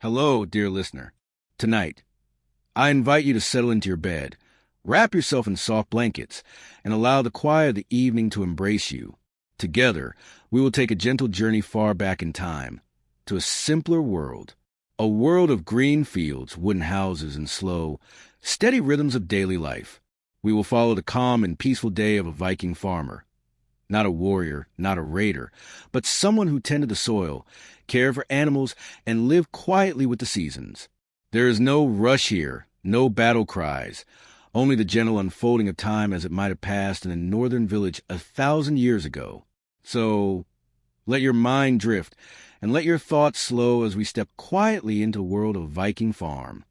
Hello, dear listener. Tonight, I invite you to settle into your bed, wrap yourself in soft blankets, and allow the quiet of the evening to embrace you. Together, we will take a gentle journey far back in time, to a simpler world. A world of green fields, wooden houses, and slow, steady rhythms of daily life. We will follow the calm and peaceful day of a Viking farmer. Not a warrior, not a raider, but someone who tended the soil, cared for animals, and lived quietly with the seasons. There is no rush here, no battle cries, only the gentle unfolding of time as it might have passed in a northern village 1,000 years ago. So, let your mind drift, and let your thoughts slow as we step quietly into the world of a Viking farm.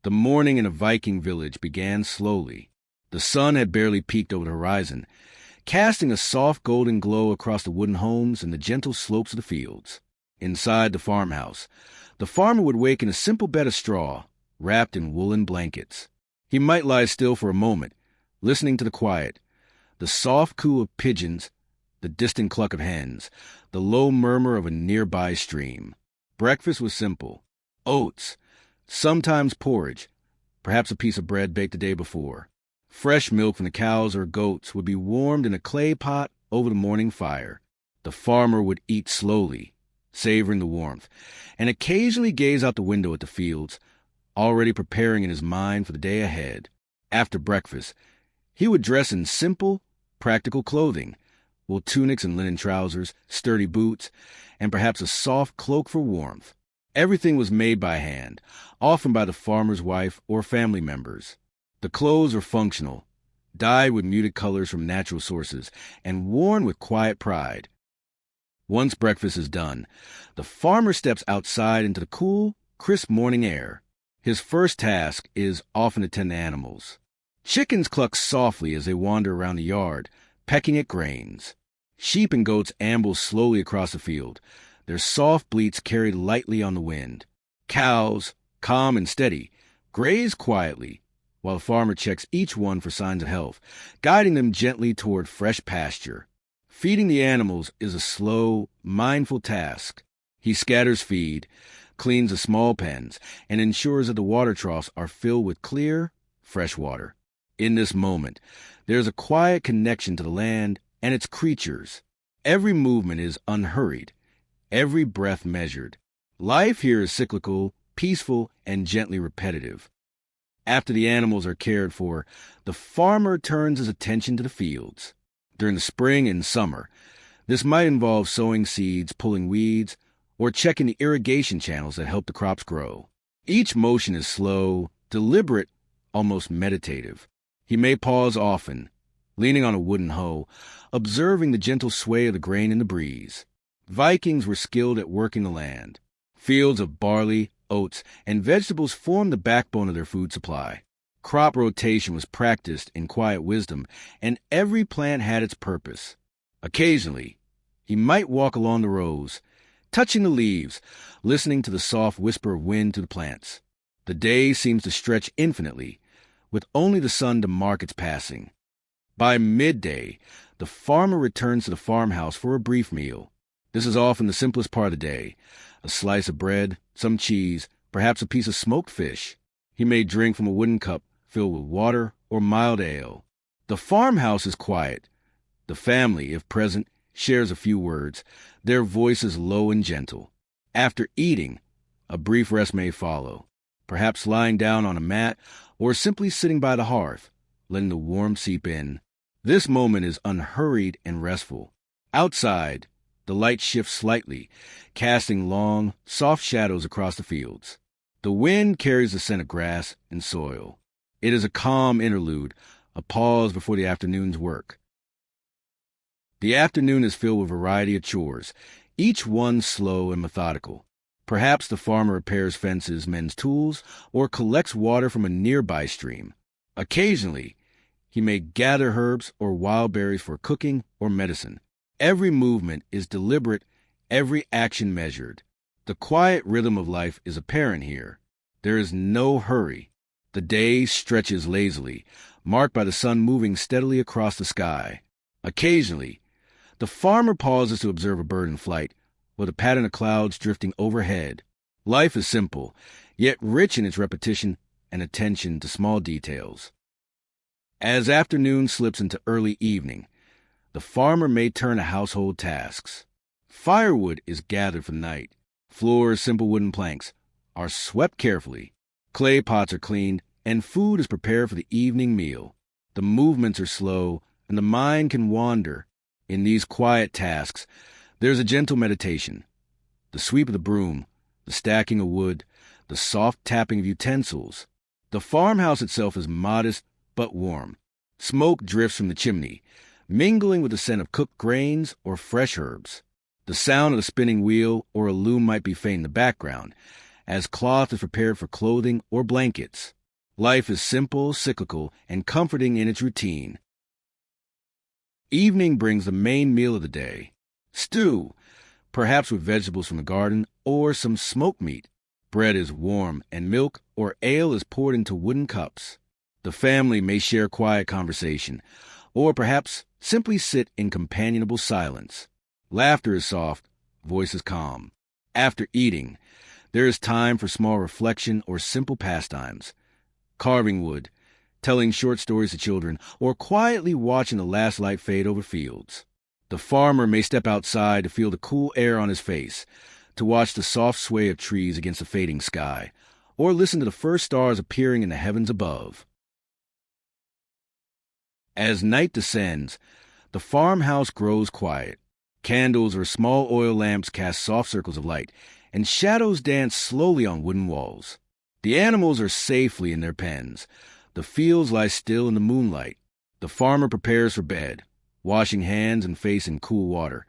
The morning in a Viking village began slowly. The sun had barely peeked over the horizon, casting a soft golden glow across the wooden homes and the gentle slopes of the fields. Inside the farmhouse, the farmer would wake in a simple bed of straw, wrapped in woolen blankets. He might lie still for a moment, listening to the quiet, the soft coo of pigeons, the distant cluck of hens, the low murmur of a nearby stream. Breakfast was simple. Oats, sometimes porridge, perhaps a piece of bread baked the day before. Fresh milk from the cows or goats would be warmed in a clay pot over the morning fire. The farmer would eat slowly, savoring the warmth, and occasionally gaze out the window at the fields, already preparing in his mind for the day ahead. After breakfast, he would dress in simple, practical clothing, wool tunics and linen trousers, sturdy boots, and perhaps a soft cloak for warmth. Everything was made by hand, often by the farmer's wife or family members. The clothes were functional, dyed with muted colors from natural sources, and worn with quiet pride. Once breakfast is done, the farmer steps outside into the cool, crisp morning air. His first task is often to tend to animals. Chickens cluck softly as they wander around the yard, pecking at grains. Sheep and goats amble slowly across the field, their soft bleats carried lightly on the wind. Cows, calm and steady, graze quietly, while the farmer checks each one for signs of health, guiding them gently toward fresh pasture. Feeding the animals is a slow, mindful task. He scatters feed, cleans the small pens, and ensures that the water troughs are filled with clear, fresh water. In this moment, there is a quiet connection to the land and its creatures. Every movement is unhurried, every breath measured. Life here is cyclical, peaceful, and gently repetitive. After the animals are cared for, the farmer turns his attention to the fields. During the spring and summer, this might involve sowing seeds, pulling weeds, or checking the irrigation channels that help the crops grow. Each motion is slow, deliberate, almost meditative. He may pause often, leaning on a wooden hoe, observing the gentle sway of the grain in the breeze. Vikings were skilled at working the land. Fields of barley, oats, and vegetables formed the backbone of their food supply. Crop rotation was practiced in quiet wisdom, and every plant had its purpose. Occasionally, he might walk along the rows, touching the leaves, listening to the soft whisper of wind through the plants. The day seems to stretch infinitely, with only the sun to mark its passing. By midday, the farmer returns to the farmhouse for a brief meal. This is often the simplest part of the day: a slice of bread, some cheese, perhaps a piece of smoked fish. He may drink from a wooden cup filled with water or mild ale. The farmhouse is quiet. The family, if present, shares a few words, their voices low and gentle. After eating, a brief rest may follow, perhaps lying down on a mat or simply sitting by the hearth, letting the warmth seep in. This moment is unhurried and restful. Outside, the light shifts slightly, casting long, soft shadows across the fields. The wind carries the scent of grass and soil. It is a calm interlude, a pause before the afternoon's work. The afternoon is filled with a variety of chores, each one slow and methodical. Perhaps the farmer repairs fences, mends tools, or collects water from a nearby stream. Occasionally, he may gather herbs or wild berries for cooking or medicine. Every movement is deliberate, every action measured. The quiet rhythm of life is apparent here. There is no hurry. The day stretches lazily, marked by the sun moving steadily across the sky. Occasionally, the farmer pauses to observe a bird in flight, or the pattern of clouds drifting overhead. Life is simple, yet rich in its repetition and attention to small details. As afternoon slips into early evening, the farmer may turn to household tasks. Firewood is gathered for the night. Floors, simple wooden planks, are swept carefully. Clay pots are cleaned, and food is prepared for the evening meal. The movements are slow, and the mind can wander. In these quiet tasks, there's a gentle meditation. The sweep of the broom, the stacking of wood, the soft tapping of utensils. The farmhouse itself is modest but warm. Smoke drifts from the chimney, mingling with the scent of cooked grains or fresh herbs. The sound of the spinning wheel or a loom might be faint in the background, as cloth is prepared for clothing or blankets. Life is simple, cyclical, and comforting in its routine. Evening brings the main meal of the day. Stew, perhaps with vegetables from the garden or some smoked meat. Bread is warm, and milk or ale is poured into wooden cups. The family may share quiet conversation, or perhaps simply sit in companionable silence. Laughter is soft, voices calm. After eating, there is time for small reflection or simple pastimes. Carving wood, telling short stories to children, or quietly watching the last light fade over fields. The farmer may step outside to feel the cool air on his face, to watch the soft sway of trees against the fading sky, or listen to the first stars appearing in the heavens above. As night descends, the farmhouse grows quiet. Candles or small oil lamps cast soft circles of light, and shadows dance slowly on wooden walls. The animals are safely in their pens. The fields lie still in the moonlight. The farmer prepares for bed, washing hands and face in cool water,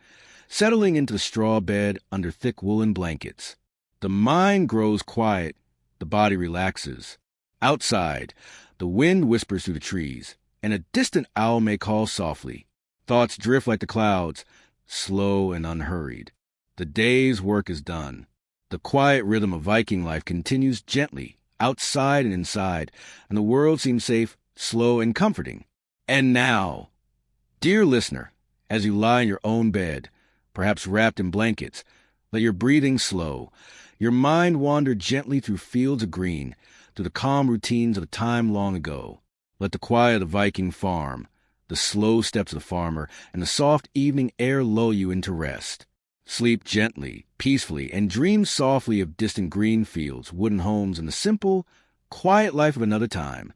settling into the straw bed under thick woolen blankets. The mind grows quiet, the body relaxes. Outside, the wind whispers through the trees, and a distant owl may call softly. Thoughts drift like the clouds, slow and unhurried. The day's work is done. The quiet rhythm of Viking life continues gently, outside and inside, and the world seems safe, slow, and comforting. And now, dear listener, as you lie in your own bed, perhaps wrapped in blankets, let your breathing slow, your mind wander gently through fields of green, through the calm routines of a time long ago. Let the quiet of the Viking farm, the slow steps of the farmer, and the soft evening air lull you into rest. Sleep gently, peacefully, and dream softly of distant green fields, wooden homes, and the simple, quiet life of another time.